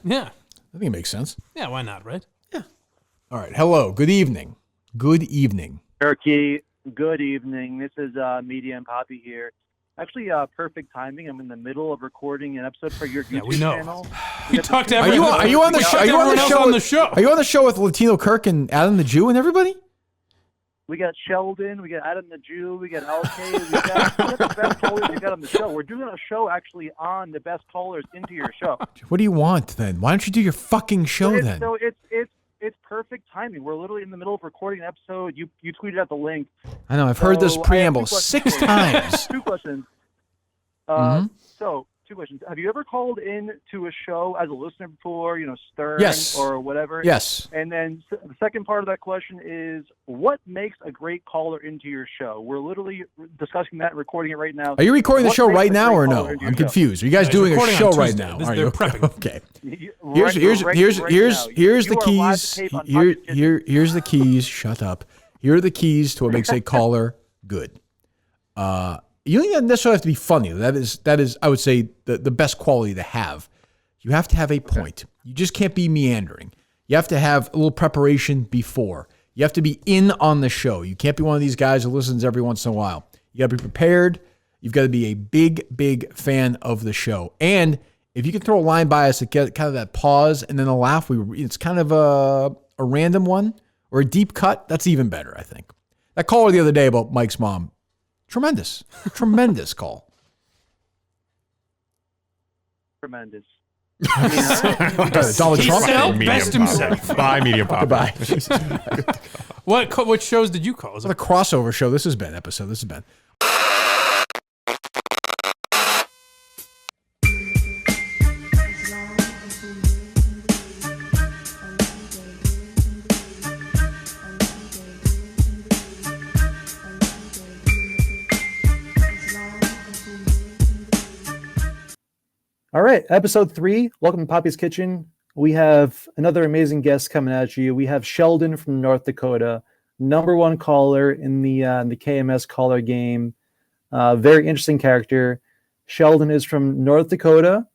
Yeah. I think it makes sense. Yeah, why not, right? Yeah. All right. Hello. Good evening. Good evening. Turkey, good evening. This is Media and Papi here. Actually, perfect timing. I'm in the middle of recording an episode for your YouTube we know. channel. We talked to Are everyone. you on the show? Are you on the show? On the show? Are you on the show with Latino Kirk and Adam the Jew and everybody? We got Sheldon, we got Adam the Jew, we got LK, we got the best callers we got on the show. We're doing a show actually on the best callers into your show. What do you want then? Why don't you do your fucking show then? So it's perfect timing. We're literally in the middle of recording an episode. You tweeted out the link. I know. I've heard this preamble 6 times. Two questions. So, 2 questions. Have you ever called in to a show as a listener before, Stern or whatever? Yes. And then the second part of that question is, what makes a great caller into your show? We're literally discussing that and recording it right now. Are you recording the show right now or no? I'm confused. Are you guys doing a show right now? They're prepping. Okay. Here's the keys. Here's the keys. Shut up. Here are the keys to what makes a caller good. You don't necessarily have to be funny. That is, I would say, the best quality to have. You have to have a point. You just can't be meandering. You have to have a little preparation before. You have to be in on the show. You can't be one of these guys who listens every once in a while. You got to be prepared. You've got to be a big fan of the show. And if you can throw a line by us to get kind of that pause and then a laugh, it's kind of a random one or a deep cut. That's even better, I think. That caller the other day about Mike's mom. Tremendous call. Tremendous. Donald Trump. Best himself. Bye, Media Pop. Goodbye. What shows did you call? What a crossover show this has been. All right, episode 3. Welcome to Papi's Kitchen. We have another amazing guest coming at you. We have Sheldon from North Dakota, #1 caller in the KMS caller game. Very interesting character. Sheldon is from North Dakota,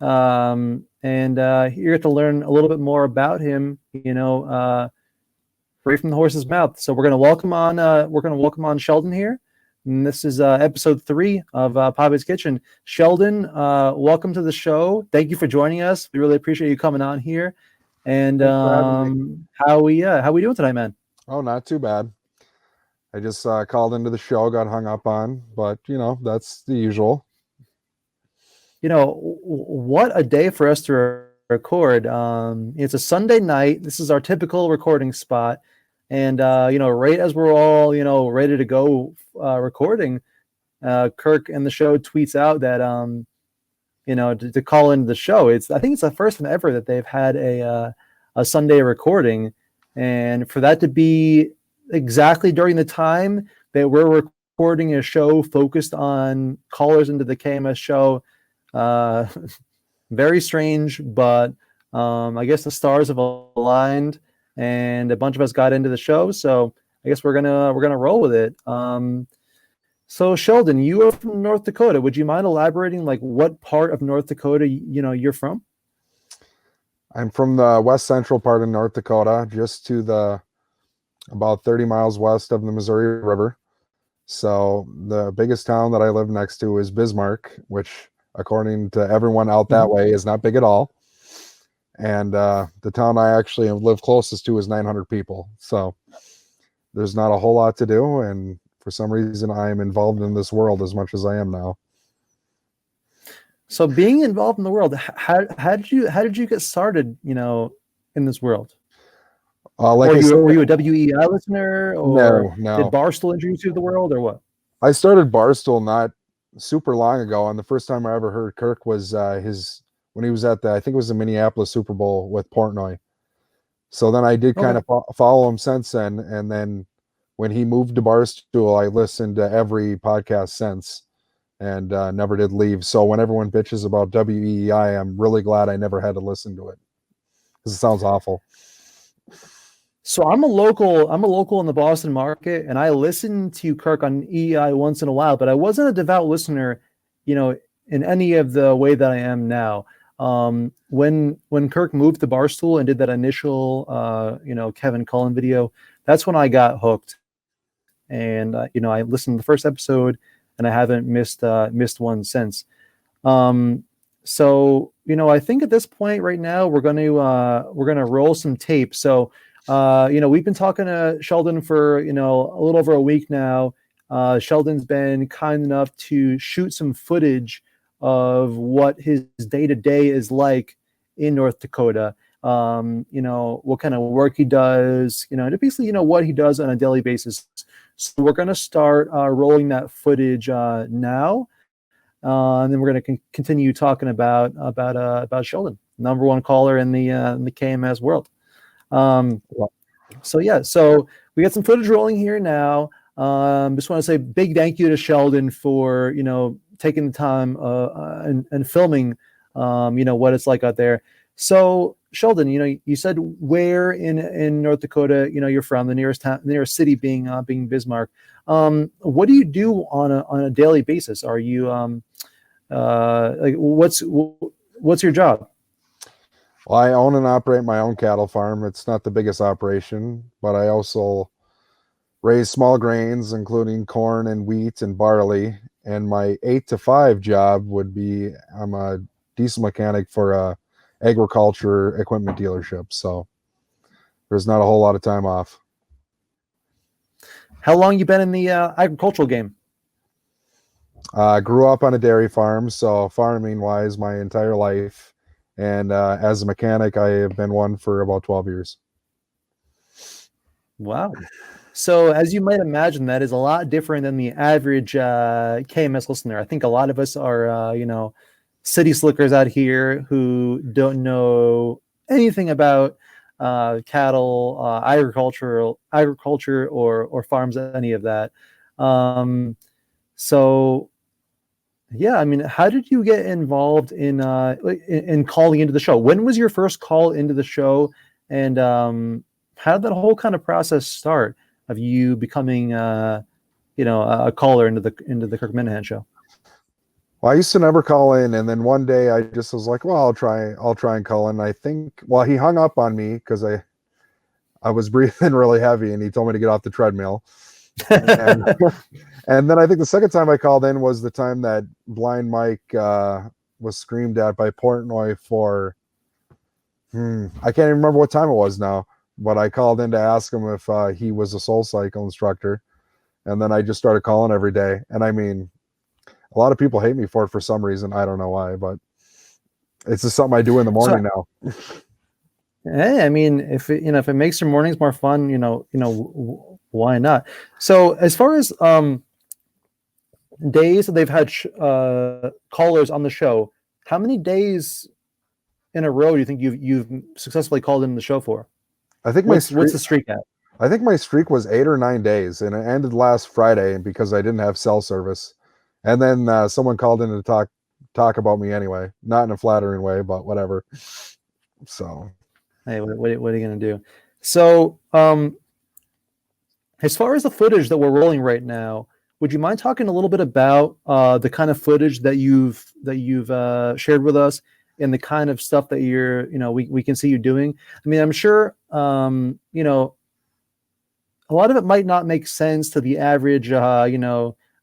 and you get to learn a little bit more about him. Right from the horse's mouth. So we're going to welcome on Sheldon here. And this is episode 3 of Papi's Kitchen. Sheldon, welcome to the show. Thank you for joining us. We really appreciate you coming on here. And how we doing tonight, man? Oh, not too bad. I just called into the show, got hung up on, but that's the usual. What a day for us to record. It's a Sunday night. This is our typical recording spot. And, right as we're all, ready to go recording, Kirk and the show tweets out that, to call into the show. I think it's the first time ever that they've had a Sunday recording. And for that to be exactly during the time that we're recording a show focused on callers into the KMS show, very strange, but I guess the stars have aligned. And a bunch of us got into the show, so I guess we're gonna roll with it. So Sheldon, you are from North Dakota. Would you mind elaborating, like what part of North Dakota you're from? I'm from the west central part of North Dakota, just to about 30 miles west of the Missouri River. So the biggest town that I live next to is Bismarck, which, according to everyone out that way, is not big at all. And the town I actually live closest to is 900 people. So there's not a whole lot to do. And for some reason, I am involved in this world as much as I am now. So being involved in the world, how did you get started, in this world? Were you a WEI listener, or no. Did Barstool introduce you to the world, or what? I started Barstool not super long ago. And the first time I ever heard Kirk was when he was at I think it was the Minneapolis Super Bowl with Portnoy. So then I did kind of follow him since then. And then when he moved to Barstool, I listened to every podcast since and never did leave. So when everyone bitches about WEI, I'm really glad I never had to listen to it because it sounds awful. So I'm a local in the Boston market, and I listen to Kirk on EI once in a while, but I wasn't a devout listener, in any of the way that I am now. When Kirk moved to Barstool and did that initial Kevin Cullen video, that's when I got hooked. And I listened to the first episode, and I haven't missed one since. So I think at this point right now we're gonna roll some tape. So we've been talking to Sheldon for a little over a week now. Sheldon's been kind enough to shoot some footage of what his day-to-day is like in North Dakota. What kind of work he does, basically what he does on a daily basis. So we're going to start rolling that footage now, and then we're going to continue talking about Sheldon, number one caller in the KMS world. So we got some footage rolling here now. Just want to say big thank you to Sheldon for taking the time and filming what it's like out there. So Sheldon, you said where in North Dakota you're from, the nearest city being Bismarck. What do you do on a daily basis? Are you what's your job? Well, I own and operate my own cattle farm. It's not the biggest operation, but I also raise small grains, including corn and wheat and barley. And my 8 to 5 job would be I'm a diesel mechanic for a agriculture equipment dealership. So there's not a whole lot of time off. How long you been in the agricultural game? Grew up on a dairy farm, so farming wise my entire life. And as a mechanic, I have been one for about 12 years. Wow. So as you might imagine, that is a lot different than the average KMS listener. I think a lot of us are, city slickers out here who don't know anything about cattle, agriculture, or farms, any of that. So, yeah, I mean, how did you get involved in calling into the show? When was your first call into the show, and how did that whole kind of process start of you becoming, a caller into the Kirk Minahan show? Well, I used to never call in, and then one day I just was like, "Well, I'll try and call in." I think, well, he hung up on me because I was breathing really heavy, and he told me to get off the treadmill. and, and then I think the second time I called in was the time that Blind Mike was screamed at by Portnoy for, I can't even remember what time it was now, but I called in to ask him if he was a Soul Cycle instructor, and then I just started calling every day. And I mean, a lot of people hate me for it for some reason. I don't know why, but it's just something I do in the morning now. Hey, I mean, if it makes your mornings more fun, why not? So as far as days that they've had callers on the show, how many days in a row do you think you've successfully called in the show for? I think what's the streak at? I think my streak was 8 or 9 days, and it ended last Friday because I didn't have cell service. And then someone called in to talk about me anyway, not in a flattering way, but whatever. So, hey, what are you gonna do? So, as far as the footage that we're rolling right now, would you mind talking a little bit about the kind of footage that you've shared with us, and the kind of stuff that we can see you doing? I mean, I'm sure a lot of it might not make sense to the average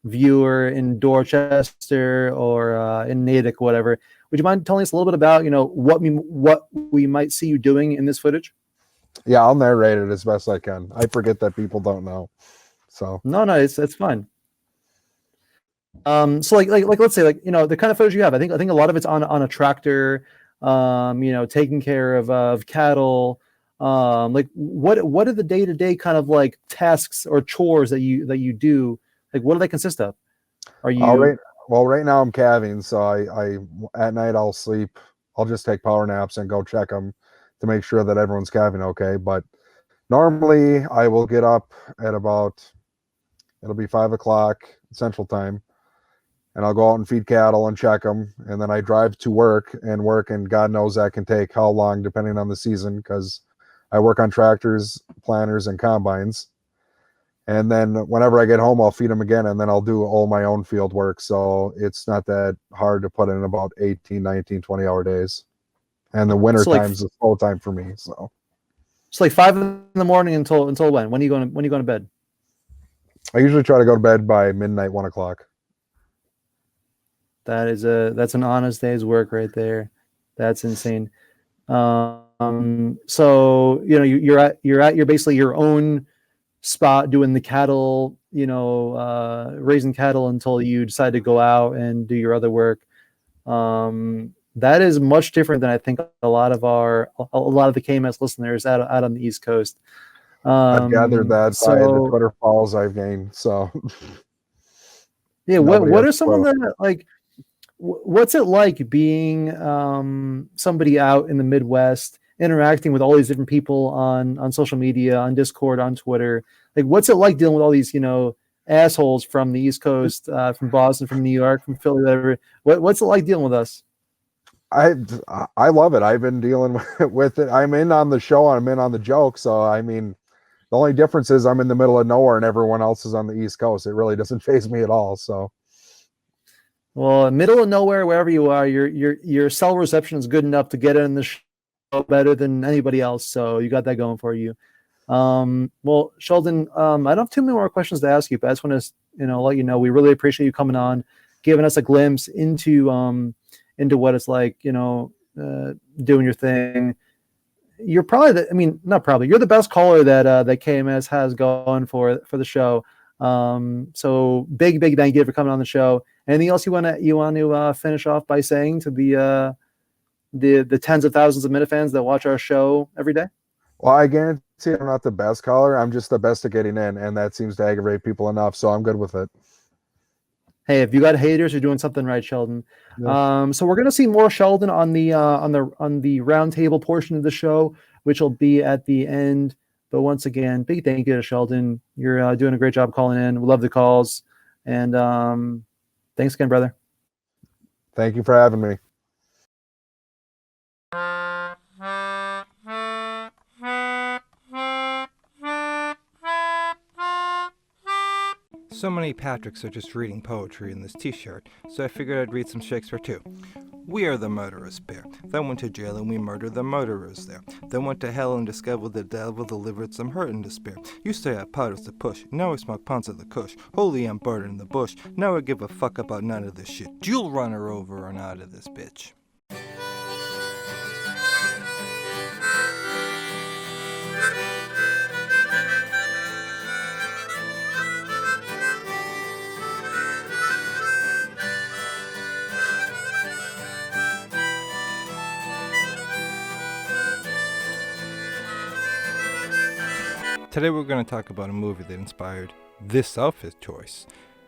viewer in Dorchester or in Natick, whatever. Would you mind telling us a little bit about what we might see you doing in this footage? Yeah, I'll narrate it as best I can. I forget that people don't know. So no, it's fine. So like let's say the kind of footage you have. I think a lot of it's on a tractor, taking care of cattle. Like what are the day-to-day kind of like tasks or chores that you do? Like what do they consist of? Are you right now I'm calving, so I at night I'll sleep. I'll just take power naps and go check them to make sure that everyone's calving okay. But normally I will get up at it'll be 5 o'clock Central Time, and I'll go out and feed cattle and check them, and then I drive to work, and God knows that can take how long depending on the season, because I work on tractors, planters, and combines. And then whenever I get home, I'll feed them again, and then I'll do all my own field work. So it's not that hard to put in about 18, 19, 20-hour days. And the winter So like, time's a slow time for me. So it's like 5 in the morning until when? When are you going to bed? I usually try to go to bed by midnight, 1 o'clock. That's an honest day's work right there. That's insane. So you're at your basically your own spot doing the cattle, raising cattle until you decide to go out and do your other work. That is much different than I think a lot of the KMS listeners out on the East Coast. I've gathered that by the Twitter follows I've gained. So yeah, what are some of the like? What's it like being somebody out in the Midwest, interacting with all these different people on social media, on Discord, on Twitter? Like, what's it like dealing with all these, assholes from the East Coast, from Boston, from New York, from Philly, whatever? What's it like dealing with us? I love it. I've been dealing with it. I'm in on the show. I'm in on the joke. So, I mean, the only difference is I'm in the middle of nowhere and everyone else is on the East Coast. It really doesn't faze me at all. So. Well, middle of nowhere, wherever you are, your cell reception is good enough to get in the show better than anybody else. So you got that going for you. Well, Sheldon, I don't have too many more questions to ask you, but I just want to, let you know we really appreciate you coming on, giving us a glimpse into what it's like, doing your thing. You're probably you're the best caller that KMS has going for the show. So big thank you for coming on the show. Anything else you want to finish off by saying to the tens of thousands of Minifans that watch our show every day? Well, I guarantee I'm not the best caller. I'm just the best at getting in, and that seems to aggravate people enough. So I'm good with it. Hey, if you got haters, you're doing something right, Sheldon. Yeah. So we're gonna see more Sheldon on the roundtable portion of the show, which will be at the end. But once again, big thank you to Sheldon. You're doing a great job calling in. We love the calls, and thanks again, brother. Thank you for having me. So many Patricks are just reading poetry in this t-shirt, so I figured I'd read some Shakespeare too. We are the murderous pair. Then went to jail and we murdered the murderers there. Then went to hell and discovered the devil delivered some hurt and despair. Used to have powders to push, now I smoke punts of the kush. Holy, I'm burning in the bush, now I give a fuck about none of this shit. You'll run her over and out of this bitch. Today we're going to talk about a movie that inspired this outfit choice.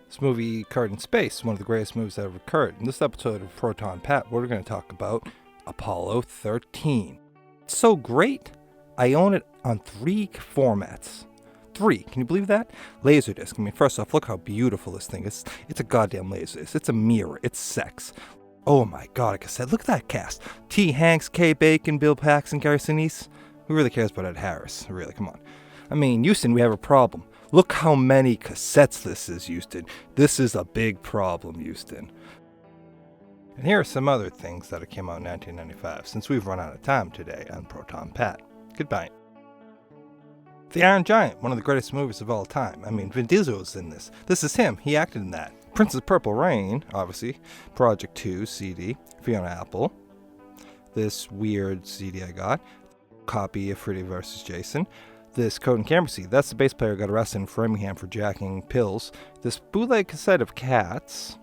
This movie occurred in space, one of the greatest movies that ever occurred. In this episode of Proton Pat, we're going to talk about Apollo 13. It's so great, I own it on 3 formats. 3, can you believe that? Laserdisc. I mean, first off, look how beautiful this thing is. It's a goddamn laserdisc. It's a mirror. It's sex. Oh my god, like I said, look at that cast. T. Hanks, Kay Bacon, Bill Paxton, Gary Sinise. Who really cares about Ed Harris? Really, come on. I mean, Houston, we have a problem. Look how many cassettes this is, Houston. This is a big problem, Houston. And here are some other things that came out in 1995, since we've run out of time today on Proton Pat. Goodbye. The Iron Giant, one of the greatest movies of all time. I mean, Vin Diesel's in this. This is him. He acted in that. Princess Purple Rain, obviously. Project 2 CD. Fiona Apple. This weird CD I got. Copy of Freddy vs. Jason. This Code and Camera seat, that's the bass player who got arrested in Framingham for jacking pills. This bootleg cassette of Cats,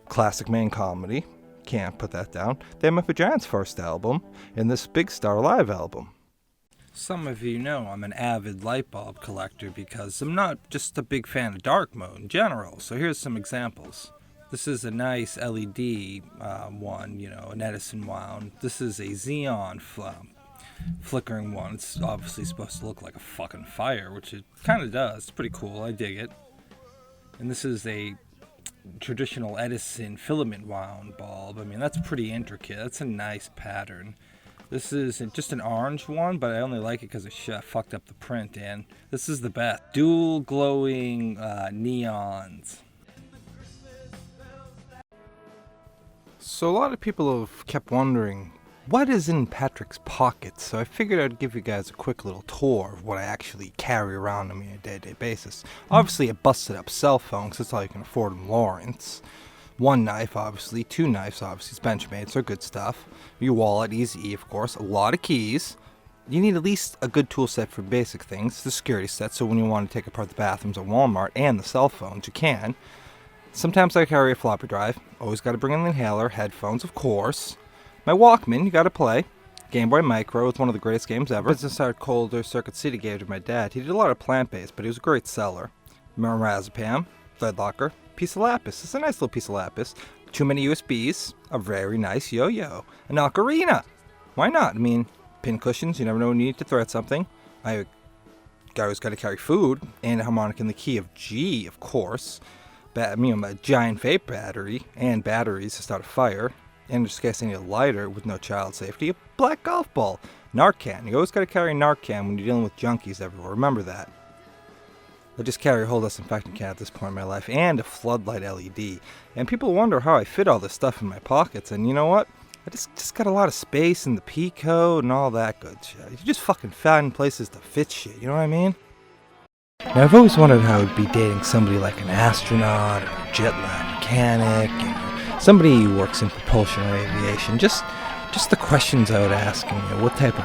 classic main comedy, can't put that down. They MF Giant's first album, and this Big Star Live album. Some of you know I'm an avid light bulb collector because I'm not just a big fan of dark mode in general, so here's some examples. This is a nice LED one, an Edison wound. This is a Xeon flickering one. It's obviously supposed to look like a fucking fire, which it kind of does. It's pretty cool. I dig it. And this is a traditional Edison filament wound bulb. I mean, that's pretty intricate. That's a nice pattern. This is just an orange one, but I only like it because it fucked up the print, and this is the best. Dual glowing neons. So a lot of people have kept wondering, what is in Patrick's pockets? So I figured I'd give you guys a quick little tour of what I actually carry around on me on a day-to-day basis. Obviously a busted up cell phone, because that's all you can afford in Lawrence. One knife, obviously. Two knives, obviously. It's Benchmade's, they're good stuff. Your wallet, Easy E, of course. A lot of keys. You need at least a good tool set for basic things. The security set, so when you want to take apart the bathrooms at Walmart and the cell phones, you can. Sometimes I carry a floppy drive. Always got to bring an inhaler. Headphones, of course. My Walkman, you got to play. Game Boy Micro, it's one of the greatest games ever. Business Art Colder Circuit City gave to my dad. He did a lot of plant-based, but he was a great seller. Marrazepam, Thread Locker, piece of lapis. It's a nice little piece of lapis. Too many USBs, a very nice yo-yo. An ocarina. Why not? I mean, pin cushions, you never know when you need to thread something. I always got to carry food, and a harmonic in the key of G, of course. A giant vape battery, and batteries to start a fire. And just in case I need a lighter with no child safety, a black golf ball. Narcan. You always got to carry Narcan when you're dealing with junkies everywhere. Remember that. I just carry a whole disinfectant can at this point in my life, and a floodlight LED. And people wonder how I fit all this stuff in my pockets, and you know what? I just got a lot of space in the P code and all that good shit. You just fucking find places to fit shit, you know what I mean? Now, I've always wondered how it would be dating somebody like an astronaut or a jet lab mechanic, somebody who works in propulsion or aviation. Just the questions I would ask them, what type of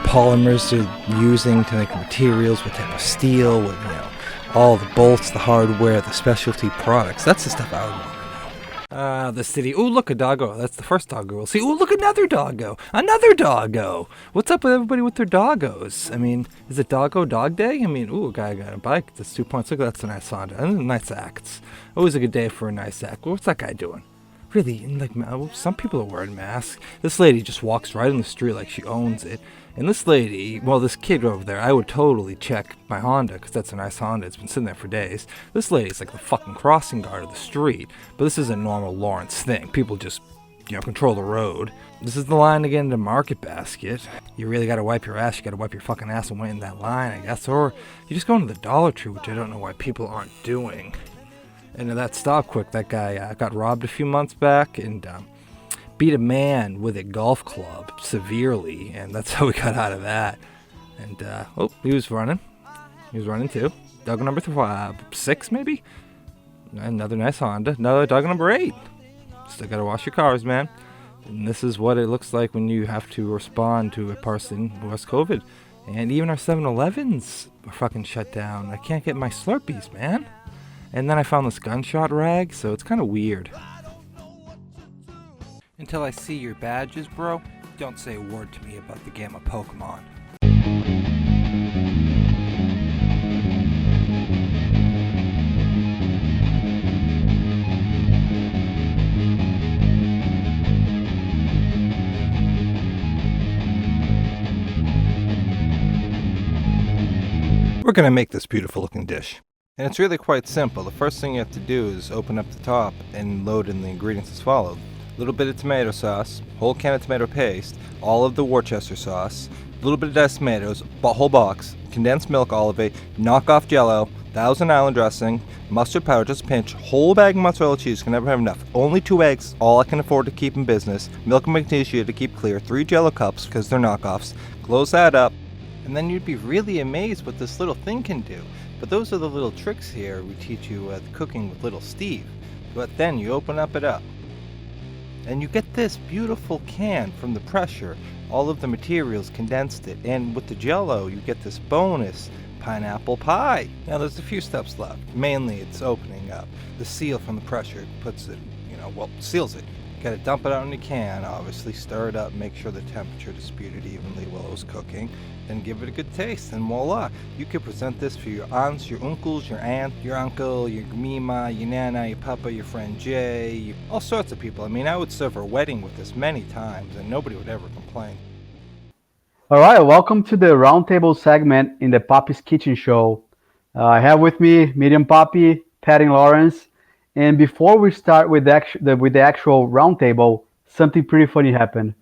polymers they're using to make the materials, what type of steel, all the bolts, the hardware, the specialty products. That's the stuff I would want to know. The city. Ooh, look, a doggo. That's the first doggo we'll see. Ooh, look, another doggo. Another doggo. What's up with everybody with their doggos? I mean, is it doggo dog day? I mean, ooh, a guy got a bike. That's 2 points. Look, that's a nice Honda. And nice acts. Always a good day for a nice act. What's that guy doing? Really, some people are wearing masks. This lady just walks right in the street like she owns it. And this lady, this kid over there, I would totally check my Honda, because that's a nice Honda. It's been sitting there for days. This lady's like the fucking crossing guard of the street. But this isn't a normal Lawrence thing. People just, control the road. This is the line to get into Market Basket. You really gotta wipe your ass. You gotta wipe your fucking ass and wait in that line, I guess. Or you just go into the Dollar Tree, which I don't know why people aren't doing. And that Stop Quick, that guy got robbed a few months back and beat a man with a golf club severely, and that's how we got out of that. And he was running. He was running too. Doggo number 6, maybe. Another nice Honda. Another doggo number 8. Still gotta wash your cars, man. And this is what it looks like when you have to respond to a person who has COVID. And even our 7-Elevens are fucking shut down. I can't get my Slurpees, man. And then I found this gunshot rag, so it's kind of weird. Until I see your badges, bro, don't say a word to me about the game of Pokemon. We're gonna make this beautiful looking dish. And it's really quite simple. The first thing you have to do is open up the top and load in the ingredients as followed. A little bit of tomato sauce, whole can of tomato paste, all of the Worcester sauce, a little bit of diced tomatoes, whole box, condensed milk olive, knockoff Jello, Thousand Island dressing, mustard powder, just a pinch, whole bag of mozzarella cheese, can never have enough. Only 2 eggs, all I can afford to keep in business. Milk and magnesia to keep clear, 3 Jello cups because they're knockoffs. Close that up, and then you'd be really amazed what this little thing can do. But those are the little tricks here we teach you at Cooking with Little Steve. But then you open it up. And you get this beautiful can from the pressure. All of the materials condensed it. And with the Jello, you get this bonus pineapple pie. Now there's a few steps left. Mainly it's opening up. The seal from the pressure puts it, seals it. Gotta dump it out in the can, obviously stir it up, make sure the temperature distributed evenly while it was cooking, then give it a good taste, and voila! You could present this for your aunts, your uncles, your aunt, your uncle, your mima, your nana, your papa, your friend Jay, all sorts of people. I mean, I would serve a wedding with this many times, and nobody would ever complain. All right, welcome to the roundtable segment in the Papis Kitchen Show. I have with me Medium Papi, Pat and Lawrence. And before we start with the actual roundtable, something pretty funny happened.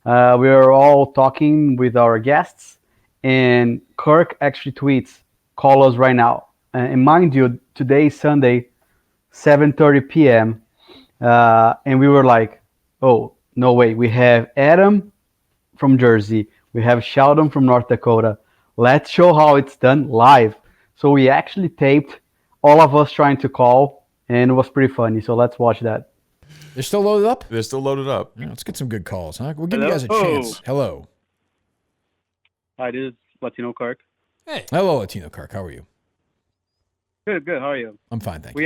We were all talking with our guests, and Kirk actually tweets, "Call us right now." And mind you, today is Sunday, 7:30 p.m. And we were like, "Oh, no way! We have Adam from Jersey, we have Sheldon from North Dakota. Let's show how it's done live." So we actually taped all of us trying to call, and it was pretty funny. So let's watch that. They're still loaded up? They're still loaded up. Yeah, let's get some good calls, huh? We'll give you guys a chance. Hello. Hi, this is Latino Kirk. Hey. Hello, Latino Kirk. How are you? Good. How are you? I'm fine, thank you.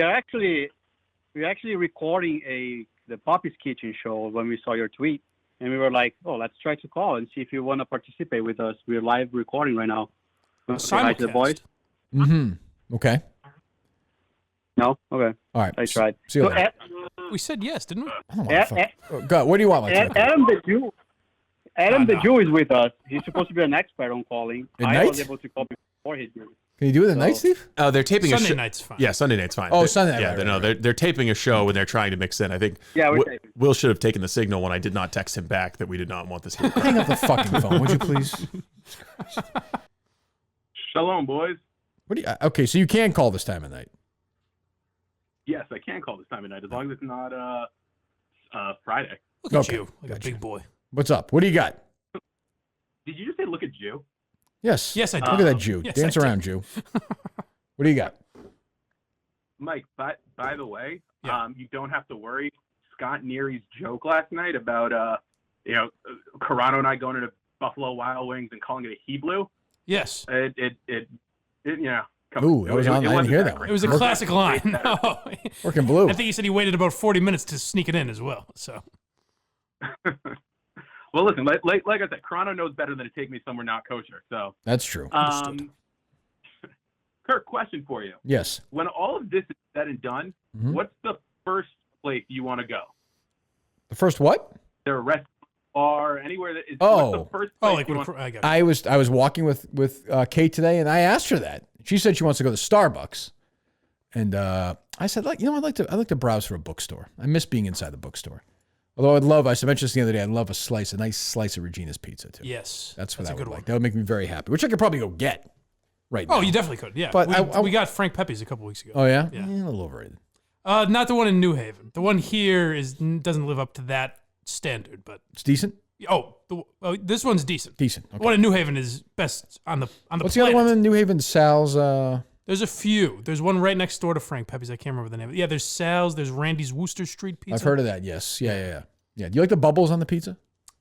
We're actually recording the Papis Kitchen show when we saw your tweet, and we were like, "Oh, let's try to call and see if you want to participate with us." We're live recording right now. Say hi to the boys. Mm-hmm. Okay. No. Okay. All right. I tried. See you So, later. We said yes, didn't we? I don't want to fuck. God, what do you want, Latino Kirk? Adam the Jew. Adam the no. Jew is with us. He's supposed to be an expert on calling. At I night? was able to call before he did. Can you do it at night, Steve? They're taping Sunday a show. night's fine. Yeah, Sunday night's fine. Oh, They're- Sunday night, Yeah, right, no, right. they're taping a show when they're trying to mix in. I think. Yeah, we're Wi- taping. Will should have taken the signal when I did not text him back that we did not want this. To Hang up the fucking phone, would you please? Shalom, boys. What do you? Okay, so you can call this time of night. Yes, I can call this time of night as long as it's not Friday. Look at Okay, you, like gotcha. a big boy. What's up? What do you got? Did you just say look at you? Yes. Yes, I did. Look at that Jew. Yes, Dance I did. around, Jew. What do you got? Mike, by the way, Yeah. you don't have to worry. Scott Neary's joke last night about Carano and I going into Buffalo Wild Wings and calling it a he blue. Yes. It come Ooh, on. that was on. I didn't wasn't hear that great. one. It was a Working- classic line. No. Working blue. I think he said he waited about 40 minutes to sneak it in as well. So Well, listen, like I said, Carano knows better than to take me somewhere not kosher. So, That's true. Kirk, question for you. Yes. When all of this is said and done, Mhm. what's the first place you want to go? The first what? There a restaurant or anywhere that is Oh. what's the first place like you when want I got I was walking with Kate today, and I asked her that. She said she wants to go to Starbucks, and I said, I'd like to browse for a bookstore. I miss being inside the bookstore. Although I mentioned this the other day, I'd love a nice slice of Regina's pizza too. Yes. That's what a I would good like. one. That would make me very happy, which I could probably go get right now. Oh, you definitely could. Yeah. But we got Frank Papis a couple weeks ago. Oh yeah, Yeah. a little overrated. Not the one in New Haven. The one here doesn't live up to that standard, but It's decent. this one's decent. Decent. The Okay. one in New Haven is best on the What's planet. the other one in New Haven? Sal's. There's a few. There's one right next door to Frank Papis. I can't remember the name of it. Yeah, there's Sal's. There's Randy's Worcester Street Pizza. I've heard of that. Yes. Yeah. Do you like the bubbles on the pizza?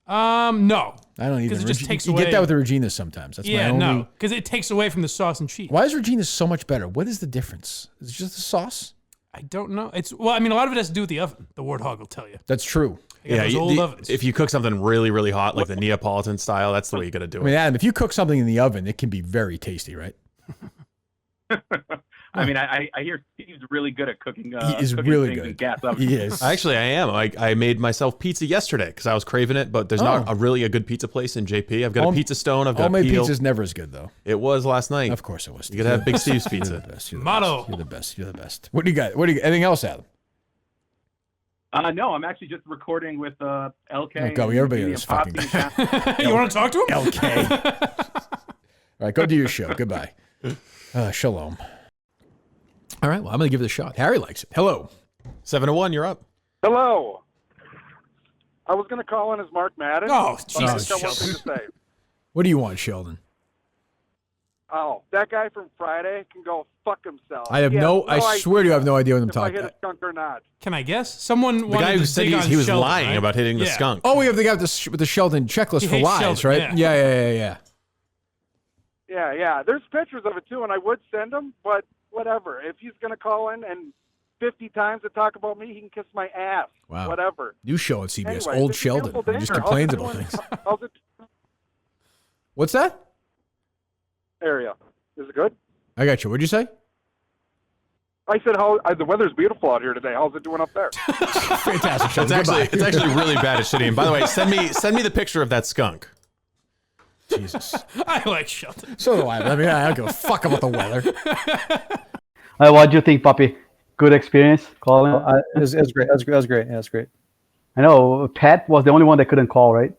No. I don't even. 'Cause it just takes you away. get that with the Regina's sometimes. That's my Yeah, only. no, because it takes away from the sauce and cheese. Why is Regina's so much better? What is the difference? Is it just the sauce? I don't know. A lot of it has to do with the oven. The Warthog will tell you. That's true. They got those old ovens. if you cook something really, really hot, like the Neapolitan style, that's the way you got to do I mean, it. Adam, if you cook something in the oven, it can be very tasty, right? I mean, I hear Steve's really good at cooking. He is cooking really things in good. gas ovens. He is. Actually, I am. I made myself pizza yesterday because I was craving it, but there's not a good pizza place in JP. I've got a pizza stone. I've got Homemade peel. pizza's never as good, though. It was last night. Of course it was. You gotta have Big Steve's You're pizza. the best. You're the Motto. Best. You're the best. You're the best. What do you got? Anything else, Adam? No, I'm actually just recording with LK. Oh, God, everybody and knows fucking Papi. You want to talk to him? LK. All right, go do your show. Goodbye. Shalom. All right, well, I'm going to give it a shot. Harry likes it. Hello. 7-1, you're up. Hello. I was going to call in as Mark Madden. Oh, but I Jesus, just got one Sheldon. thing to say. What do you want, Sheldon? Oh, that guy from Friday can go fuck himself. I have He has I swear to you, I have no idea what I'm if I talking hit a about. skunk or not. Can I guess? Someone The wanted guy who to said dig on he was Sheldon, lying right? about hitting the Yeah. skunk. Oh, we have the guy with the Sheldon checklist He for hates lies, Sheldon, right? Yeah. Yeah. There's pictures of it, too, and I would send them, but whatever. If he's going to call in and 50 times to talk about me, he can kiss my ass. Wow. Whatever. New show at CBS, Anyway, Old it's a Sheldon. beautiful He just day. complains How's it about doing? things. How's it What's that? area? Is it good? I got you. What'd you say? I said, the weather's beautiful out here today. How's it doing up there? Fantastic, Sheldon. It's actually really bad at shitting. By the way, send me the picture of that skunk. Jesus. I like Sheldon. So do I. I mean, I don't give a fuck about the weather. What do you think, Papi? Good experience calling? It was great. That was great. Yeah, that's great. I know Pat was the only one that couldn't call, right?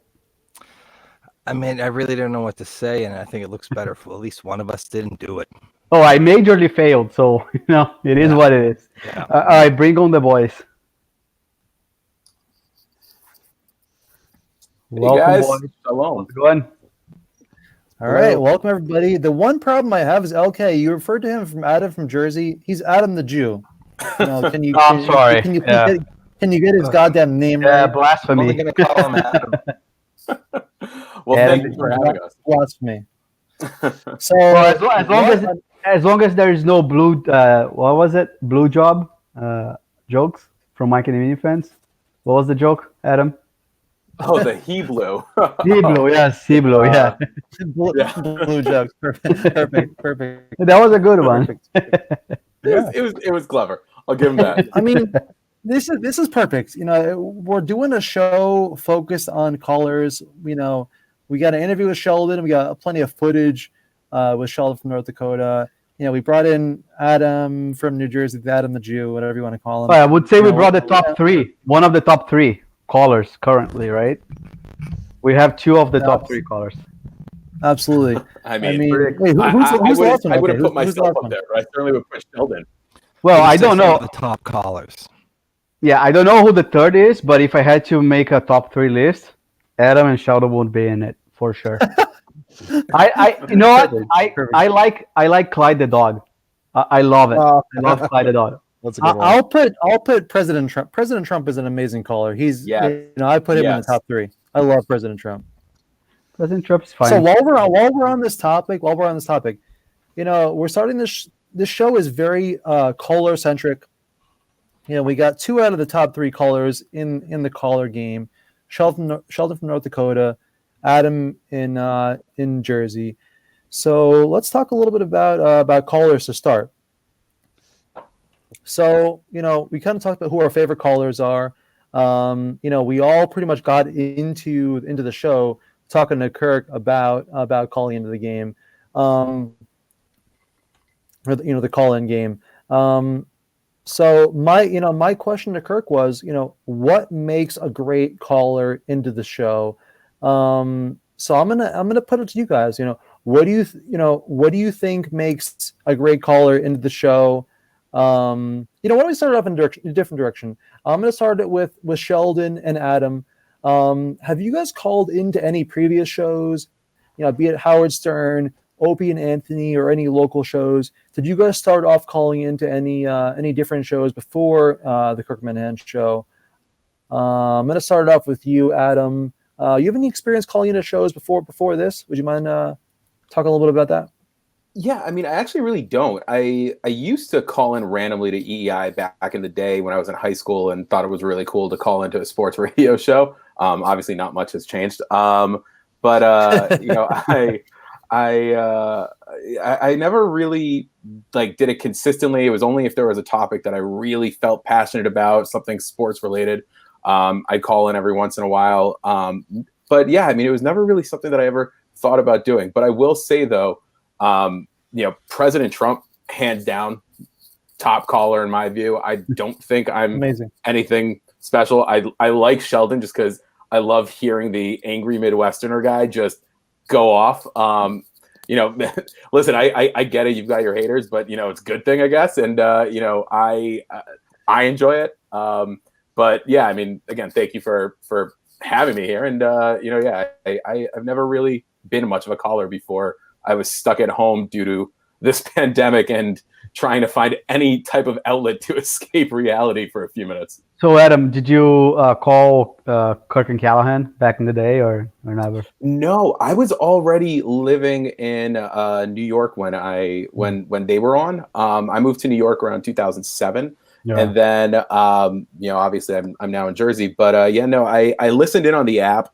I mean, I really don't know what to say, and I think it looks better if at least one of us didn't do it. Oh, I majorly failed, so it is what it is. Yeah. All right, bring on the boys. Welcome, guys. boys. Shalom. How's it going? All right, welcome everybody. The one problem I have is LK. You referred to him from Adam from Jersey. He's Adam the Jew. Can you? I'm sorry. Can you, Yeah. can you get his goddamn name Yeah, right? blasphemy. I'm only gonna call him Adam. Well, Yeah, thank you for having us. Blasphemy. So Well, as long as there is no blue, what was it? Blue job jokes from Mike and Emily fans. What was the joke, Adam? Oh, the Hebrew. Hebrew, yes, Hebrew, yeah. blue jokes. Perfect. That was a good one. It was clever. I'll give him that. I mean, this is perfect. We're doing a show focused on callers. We got an interview with Sheldon. We got plenty of footage with Sheldon from North Dakota. We brought in Adam from New Jersey, Adam the Jew, whatever you want to call him. I would say we brought the top three, one of the top three callers currently, right? We have two of the top three callers. Absolutely. I mean, wait, who's the last one? I would have Okay, put who's the myself last up one? there, but I certainly would put Sheldon. Well, I don't know. The top callers. Yeah, I don't know who the third is, but if I had to make a top three list, Adam and Sheldon would be in it for sure. You know what? I like Clyde the dog. I love it. I love Clyde the dog. That's a good one. I'll put President Trump. President Trump is an amazing caller. He's I put him in the top three. I love President Trump. President Trump's fine. So while we're on this topic, we're starting this show is very caller centric. We got two out of the top three callers in the caller game. Sheldon from North Dakota, Adam in Jersey. So let's talk a little bit about callers to start. So we kind of talked about who our favorite callers are. We all pretty much got into the show talking to Kirk about calling into the game, or the call-in game. So my question to Kirk was, what makes a great caller into the show? So I'm gonna put it to you guys. What do you think makes a great caller into the show? Why don't we start off in a different direction? I'm gonna start it with Sheldon and Adam. Have you guys called into any previous shows? Be it Howard Stern, Opie and Anthony, or any local shows? Did you guys start off calling into any different shows before the Kirk Minahan show? I'm gonna start it off with you, Adam. You have any experience calling into shows before this? Would you mind talking a little bit about that? Yeah, I mean, I actually really don't. I used to call in randomly to EEI back in the day when I was in high school and thought it was really cool to call into a sports radio show. Obviously, not much has changed. But I never really did it consistently. It was only if there was a topic that I really felt passionate about, something sports related. I'd call in every once in a while. But yeah, I mean, it was never really something that I ever thought about doing. But I will say though, President Trump, hands down, top caller in my view. I don't think I'm anything special. I like Sheldon just because I love hearing the angry Midwesterner guy just go off. Listen, I get it. You've got your haters, but it's a good thing, I guess. And I enjoy it. But yeah, I mean, again, thank you for having me here. And I've never really been much of a caller before. I was stuck at home due to this pandemic and trying to find any type of outlet to escape reality for a few minutes. So, Adam, did you call Kirk and Callahan back in the day, or never? No, I was already living in New York when they were on. I moved to New York around 2007. Yeah. And then, obviously I'm now in Jersey, but I listened in on the app,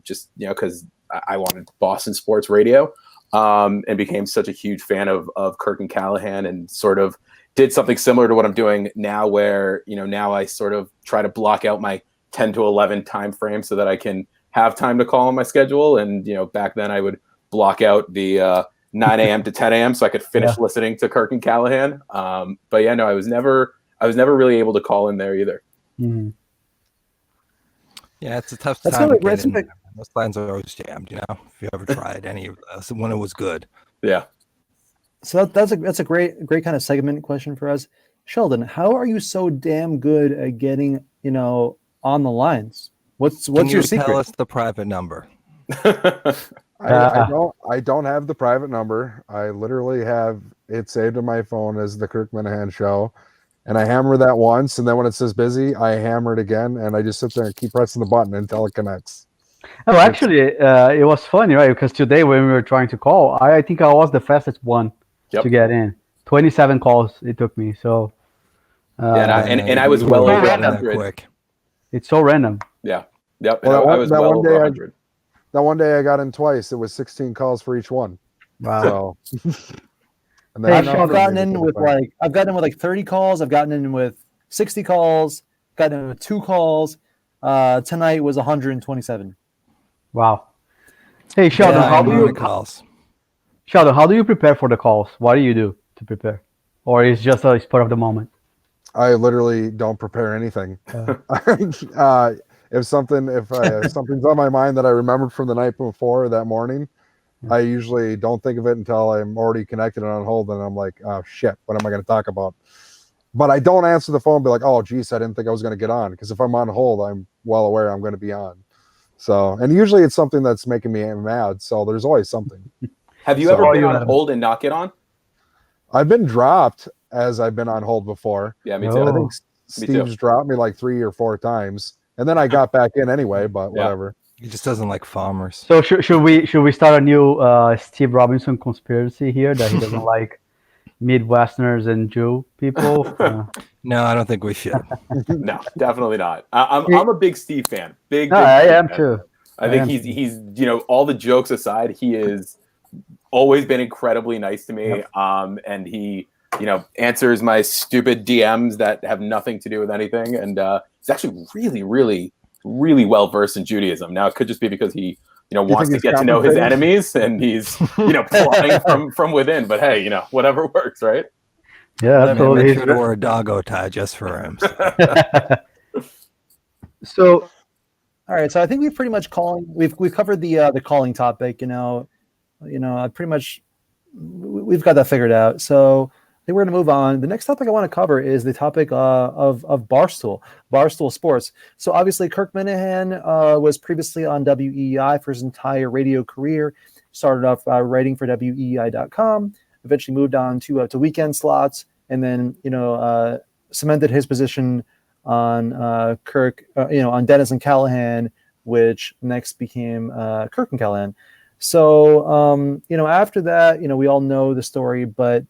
just, cause I wanted Boston sports radio, and became such a huge fan of Kirk and Callahan, and sort of did something similar to what I'm doing now, where, now I sort of try to block out my 10 to 11 time frame so that I can have time to call on my schedule. And, back then I would block out the, 9 a.m. to 10 a.m. so I could finish listening to Kirk and Callahan. But yeah, no, I was never really able to call in there either. Mm-hmm. Yeah, it's a tough That's time. really great. Those lines are always jammed, if you ever tried any of those when it was good. Yeah. So that's a great kind of segment question for us. Sheldon, how are you so damn good at getting, on the lines? What's your secret? Tell us the private number. I don't have the private number. I literally have it saved in my phone as the Kirk Minahan Show. And I hammer that once, and then when it says busy, I hammer it again, and I just sit there and keep pressing the button until it connects. Oh, actually, it was funny, right? Because today when we were trying to call, I think I was the fastest one to get in. 27 calls it took me. So and I was well over 100. Quick. It's so random. Yeah. Yep. Well, I was well over 100. That one day I got in twice. It was 16 calls for each one. Wow. So, hey, I've gotten in with like 30 calls. I've gotten in with 60 calls. Gotten in with 2 calls. Tonight was 127. Wow. Hey, Sheldon, Sheldon, how do you prepare for the calls? What do you do to prepare, or is just a spur of the moment? I literally don't prepare anything. If something's on my mind that I remembered from the night before or that morning, I usually don't think of it until I'm already connected and on hold, and I'm like, oh shit, what am I going to talk about? But I don't answer the phone and be like, oh geez, I didn't think I was going to get on, because if I'm on hold, I'm well aware I'm going to be on. So, and usually it's something that's making me mad. So there's always something. Have you ever been on hold and not get on? I've been dropped as I've been on hold before. Yeah, me too. I think Steve's dropped me like 3 or 4 times, and then I got back in anyway. But whatever. He just doesn't like farmers. So should we start a new Steve Robinson conspiracy here that he doesn't like Midwesterners and Jew people? No, I don't think we should. No, definitely not. I'm a big Steve fan. Big I Steve am fan. too. I think he's all the jokes aside, he is always been incredibly nice to me. And he answers my stupid DMs that have nothing to do with anything. And he's actually really, really, really well versed in Judaism. Now it could just be because he wants to get to know his enemies, and he's plotting from within. But hey, whatever works, right? Yeah, absolutely. Make sure to wear a doggo tie just for him. So, all right. So I think we've pretty much we've covered the calling topic. We've got that figured out. So I think we're going to move on. The next topic I want to cover is the topic of Barstool Sports. So obviously Kirk Minahan was previously on WEEI for his entire radio career. Started off writing for WEEI.com. Eventually moved on to weekend slots, and then cemented his position on Kirk, on Dennis and Callahan, which next became Kirk and Callahan. So after that, we all know the story, but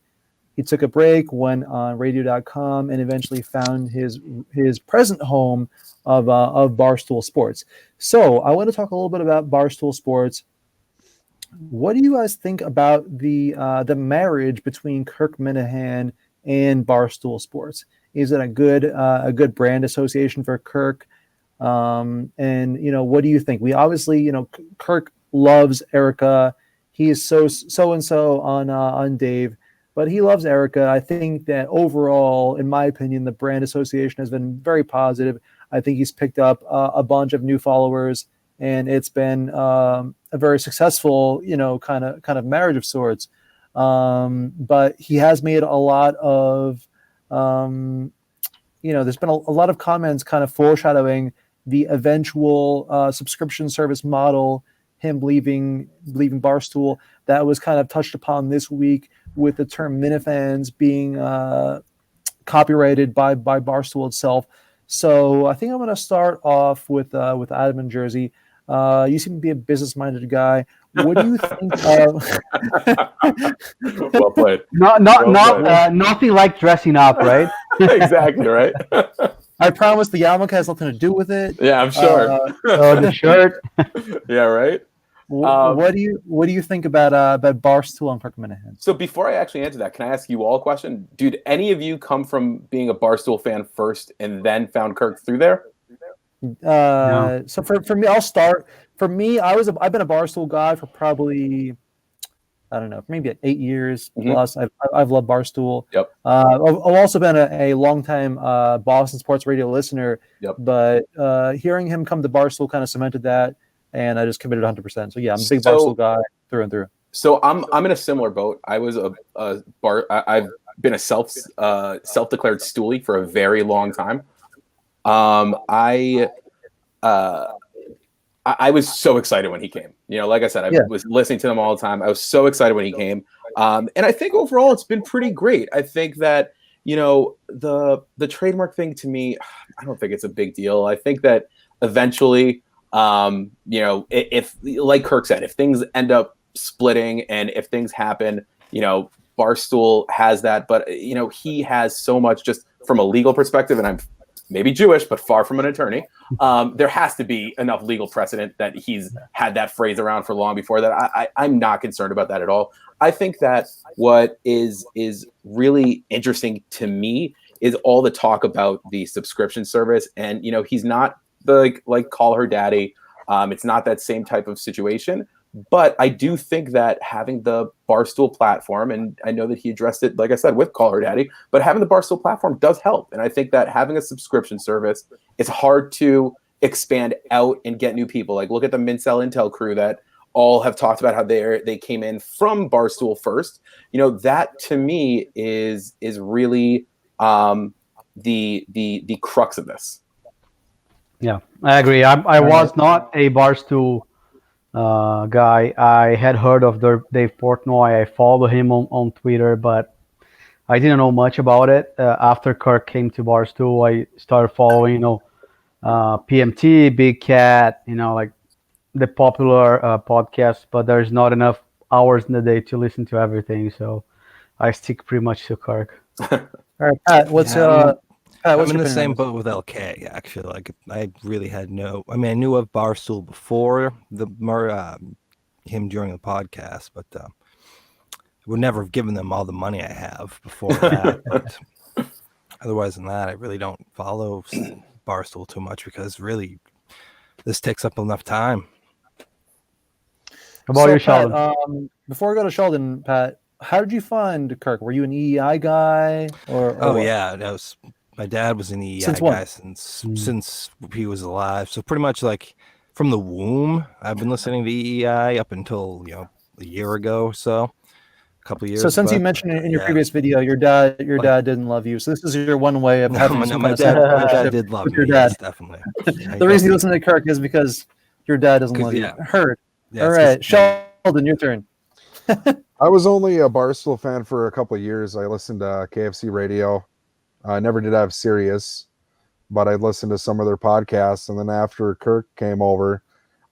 he took a break, went on radio.com, and eventually found his present home of Barstool Sports. So I want to talk a little bit about Barstool Sports. What do you guys think about the marriage between Kirk Minahan and Barstool Sports? Is it a good brand association for Kirk? And what do you think? We obviously, Kirk loves Erica. He is so and so on Dave, but he loves Erica. I think that overall, in my opinion, the brand association has been very positive. I think he's picked up a bunch of new followers, and it's been a very successful, kind of marriage of sorts. But he has made a lot of, there's been a lot of comments kind of foreshadowing the eventual subscription service model, him leaving Barstool. That was kind of touched upon this week with the term Minifans being copyrighted by Barstool itself. So I think I'm going to start off with Adam in Jersey. You seem to be a business-minded guy. What do you think of? Well played. Nothing like dressing up, right? Exactly right. I promise the yarmulke has nothing to do with it. Yeah, I'm sure. The shirt. Yeah, right. What do you think about Barstool and Kirk Minahan? So before I actually answer that, can I ask you all a question? Dude, any of you come from being a Barstool fan first and then found Kirk through there? No. So for me, I'll start. For me, I've been a Barstool guy for probably, I don't know, maybe 8 years plus. I've loved Barstool. Yep. I've also been a longtime Boston sports radio listener. Yep. But hearing him come to Barstool kind of cemented that. and I just committed 100%. So yeah, I'm a big Barstool guy through and through. So I'm in a similar boat. I was I've been a self-declared stoolie for a very long time. I was so excited when he came. Like I said, I was listening to them all the time. I was so excited when he came. And I think overall it's been pretty great. I think that, the trademark thing to me, I don't think it's a big deal. I think that eventually, if like Kirk said, if things end up splitting and if things happen, Barstool has that, but he has so much just from a legal perspective, and I'm maybe Jewish, but far from an attorney. There has to be enough legal precedent that he's had that phrase around for long before that. I'm not concerned about that at all. I think that what is really interesting to me is all the talk about the subscription service. And, he's not like call her daddy. It's not that same type of situation. But I do think that having the Barstool platform, and I know that he addressed it, like I said, with Call Her Daddy, but having the Barstool platform does help. And I think that having a subscription service, it's hard to expand out and get new people. Like look at the Mincel Intel crew that all have talked about how they came in from Barstool first. That to me is really the crux of this. Yeah, I agree. I was not a Barstool guy. I had heard of Dave Portnoy. I follow him on Twitter, but I didn't know much about it. After Kirk came to Barstool, I started following, PMT, Big Cat, like the popular podcasts, but there's not enough hours in the day to listen to everything. So I stick pretty much to Kirk. All right, Pat, what's I'm in the same boat with LK, actually. Like, I really had I knew of Barstool before him during the podcast, but I would never have given them all the money I have before that. But otherwise than that, I really don't follow Barstool too much because really this takes up enough time. How about you, Pat, Sheldon? Before we go to Sheldon, Pat, how did you find Kirk? Were you an EEI guy? Yeah, that was... My dad was an EEI guy since he was alive. So pretty much like from the womb, I've been listening to EEI up until, a year ago or so, a couple of years. So since you mentioned in your previous video, your dad didn't love you. So this is your one way of having my dad did love me. Yes, definitely. The reason you listen to Kirk is because your dad doesn't love you. Heard. Yeah, all right, Sheldon, your turn. I was only a Barstool fan for a couple of years. I listened to KFC Radio. I never did have Sirius, but I listened to some of their podcasts. And then after Kirk came over,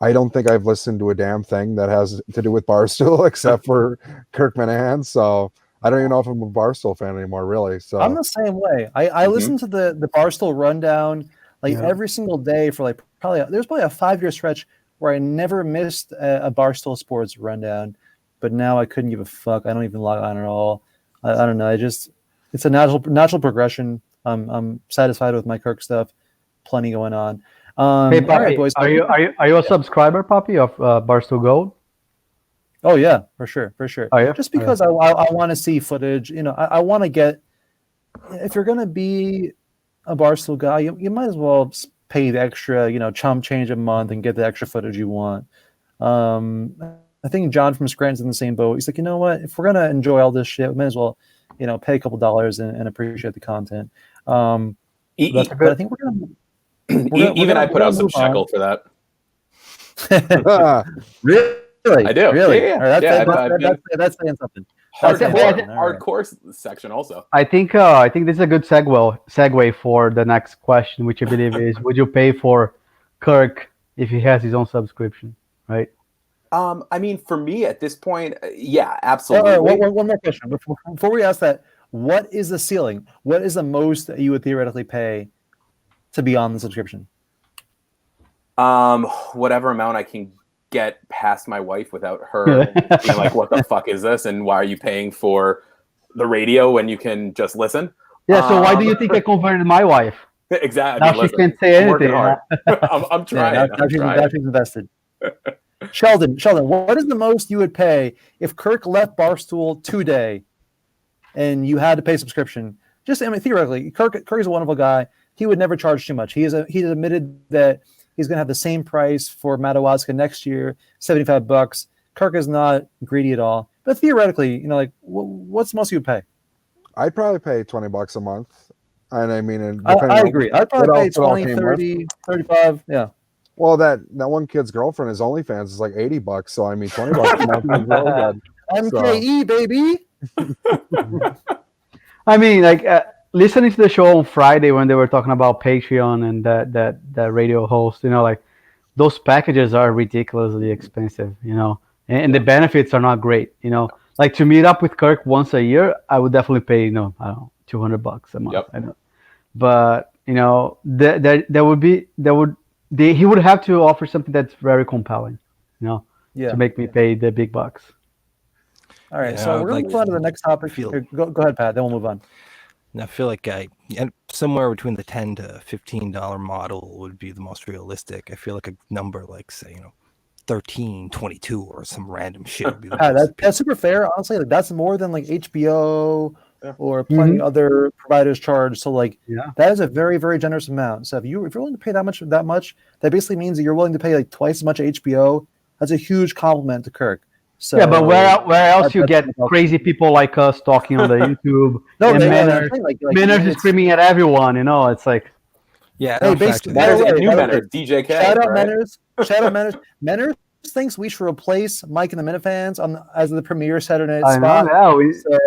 I don't think I've listened to a damn thing that has to do with Barstool except for Kirk Minahan. So I don't even know if I'm a Barstool fan anymore, really. So I'm the same way. I listen to the Barstool rundown every single day for there's probably a 5-year stretch where I never missed a Barstool Sports rundown. But now I couldn't give a fuck. I don't even log on at all. I don't know. It's a natural progression. I'm satisfied with my Kirk stuff. Plenty going on. Hey, Papi, right, boys. are you a subscriber, Papi, of Barstool Gold? Oh yeah, for sure. Oh, yeah? Just because I want to see footage. I want to get. If you're gonna be a Barstool guy, you might as well pay the extra, chump change a month and get the extra footage you want. I think John from Scranton's in the same boat. He's like, you know what? If we're gonna enjoy all this shit, we might as well, pay a couple dollars and appreciate the content. But I think we're gonna. I put out some shekel for that. Really? I do. Really? Yeah. That's saying something. Hardcore section also. I think this is a good segue for the next question, which I believe is: would you pay for Kirk if he has his own subscription? Right. For me at this point, yeah, absolutely. One more question before we ask that. What is the ceiling? What is the most that you would theoretically pay to be on the subscription? Whatever amount I can get past my wife without her being like, "What the fuck is this?" and why are you paying for the radio when you can just listen? Yeah. So why do you think I converted my wife? Exactly. Now she can't say anything. I'm trying. Now she's invested. Sheldon, what is the most you would pay if Kirk left Barstool today and you had to pay subscription? Theoretically, Kirk is a wonderful guy. He would never charge too much. He's admitted that he's going to have the same price for Madawaska next year, $75. Kirk is not greedy at all. But theoretically, like, what's the most you would pay? I'd probably pay $20 a month. And I mean, I agree. I'd probably pay 20, 30, 35. Yeah. Well, that one kid's girlfriend, his OnlyFans is like $80. So I mean, $20 a month is really good. MKE, baby. I mean, like listening to the show on Friday when they were talking about Patreon and that radio host, like those packages are ridiculously expensive, and the benefits are not great, Like to meet up with Kirk once a year, I would definitely pay, I don't know, $200 a month. Yep. I know, but he would have to offer something that's very compelling, to make me pay the big bucks. All right, so we're going to move on to the next topic. Go ahead, Pat. Then we'll move on. I feel like somewhere between the $10 to $15 model would be the most realistic. I feel like a number like, say, 13, 22 or some random shit would be the that's super fair. Honestly, like that's more than like HBO or plenty other providers charge. So that is a very, very generous amount. So if you're willing to pay that much, that basically means that you're willing to pay like twice as much HBO. That's a huge compliment to Kirk. So, yeah, but where else you get crazy people like us talking on the YouTube? Men are screaming at everyone. It's like, hey, basically, DJ K. Shout out Menners. Shout out Menners. Menners thinks we should replace Mike and the Minifans as the premier Saturday night spot.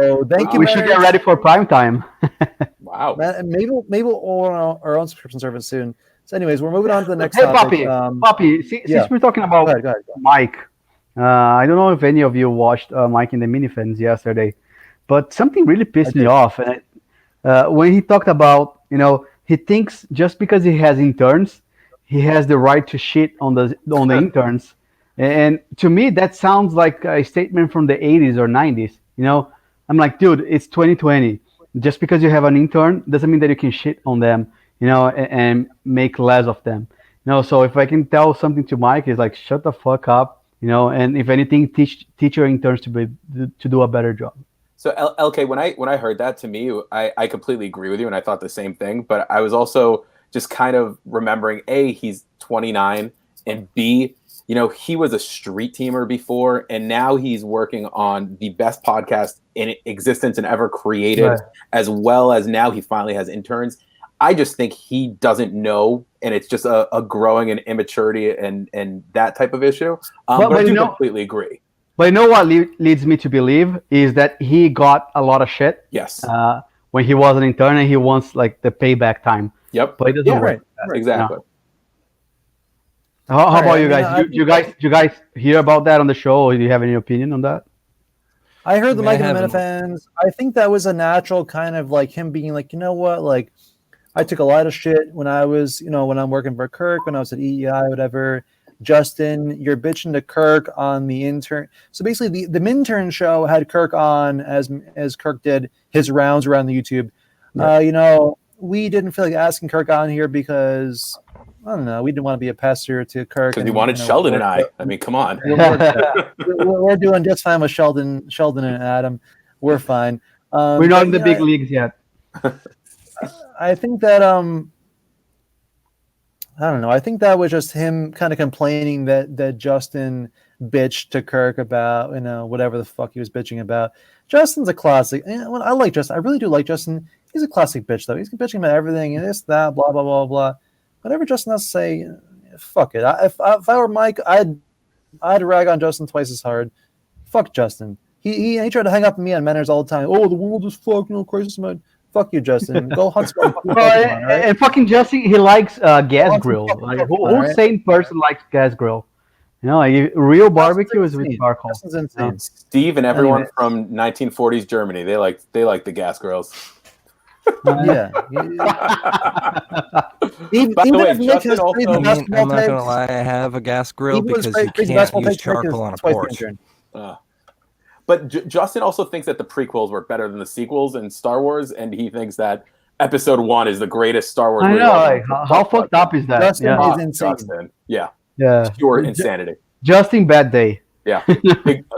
So thank you. We should get ready for prime time. Wow. Maybe we'll own our own subscription service soon. So, anyways, we're moving on to the next hey, topic. Papi, since we're talking about go ahead. Mike. I don't know if any of you watched Mike and the Minifans yesterday, but something really pissed me off. And when he talked about, he thinks just because he has interns, he has the right to shit on the interns. And to me, that sounds like a statement from the 80s or 90s. I'm like, dude, it's 2020. Just because you have an intern doesn't mean that you can shit on them, and make less of them. So if I can tell something to Mike, it's like, shut the fuck up. And if anything, teach your interns to do a better job. So LK, when I heard that, to me, I completely agree with you, and I thought the same thing. But I was also just kind of remembering, A, he's 29, and B, he was a street teamer before, and now he's working on the best podcast in existence and ever created, as well as now he finally has interns. I just think he doesn't know, and it's just a growing and immaturity and that type of issue. But I do completely agree. But what leads me to believe is that he got a lot of shit. Yes. When he was an intern, and he wants like the payback time. Yep. But it doesn't work. Right. Exactly. How about you guys? Do you guys hear about that on the show, or do you have any opinion on that? I heard the Mike and the Minifans. I think that was a natural kind of like him being like, like, I took a lot of shit when I was, when I'm working for Kirk, when I was at EEI, whatever. Justin, you're bitching to Kirk on the intern. So basically, the Minturn show had Kirk on as Kirk did his rounds around the YouTube. Yeah. We didn't feel like asking Kirk on here because, I don't know, we didn't want to be a pester to Kirk. Because he wanted Sheldon and I. I mean, come on. We're doing just fine with Sheldon and Adam. We're fine. We're not in the big leagues yet. I think that I don't know. I think that was just him kind of complaining that Justin bitched to Kirk about whatever the fuck he was bitching about. Justin's a classic. I like Justin. I really do like Justin. He's a classic bitch though. He's bitching about everything and this, that, blah, blah, blah, blah. Whatever Justin has to say, fuck it. If I were Mike, I'd rag on Justin twice as hard. Fuck Justin. He tried to hang up on me on Manners all the time. Oh, the world is fucking crisis mode. Fuck you, Justin. Go hunt some Pokemon, right? And fucking Justin, he likes gas grill. Like, who sane person likes gas grill? Real barbecue is with charcoal. Justin's insane. Steve and everyone from 1940s Germany, they like the gas grills. Yeah. By the way, Justin also, I'm not gonna lie, I have a gas grill because you can't use charcoal on a porch. But Justin also thinks that the prequels were better than the sequels in Star Wars, and he thinks that Episode 1 is the greatest Star Wars. I know, like, how fucked up is that? Justin is insane. Justin. Yeah. Pure insanity. Justin bad day. Yeah.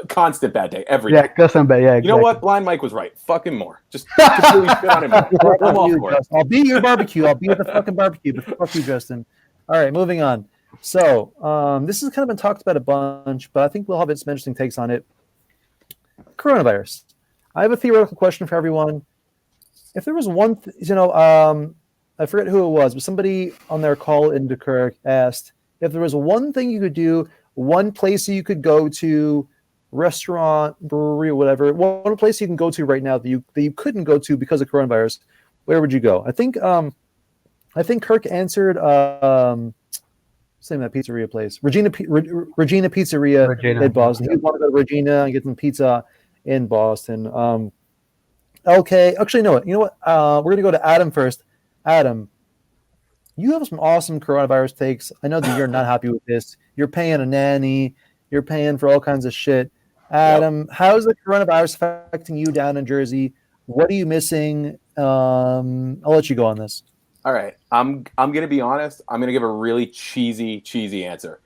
Constant bad day every day. Yeah, constant bad. Yeah, exactly. You know what? Blind Mike was right. Fuck him more. Just really shit on him more. I'm all for it. I'll be at your barbecue. I'll be at the fucking barbecue. But fuck you, Justin. All right, moving on. So this has kind of been talked about a bunch, but I think we'll have some interesting takes on it. Coronavirus. I have a theoretical question for everyone. If there was one, I forget who it was, but somebody on their call into Kirk asked if there was one thing you could do, one place you could go to, restaurant, brewery, or whatever, one place you can go to right now that you couldn't go to because of coronavirus, where would you go? I think Kirk answered same that pizzeria place, Regina Pizzeria in Boston. He wanted to go to Regina and get some pizza in Boston. Okay, actually, no. You know what? We're gonna go to Adam first. Adam, you have some awesome coronavirus takes. I know that you're not happy with this. You're paying a nanny. You're paying for all kinds of shit. Adam, how's the coronavirus affecting you down in Jersey? What are you missing? I'll let you go on this. All right, I'm gonna be honest. I'm gonna give a really cheesy answer.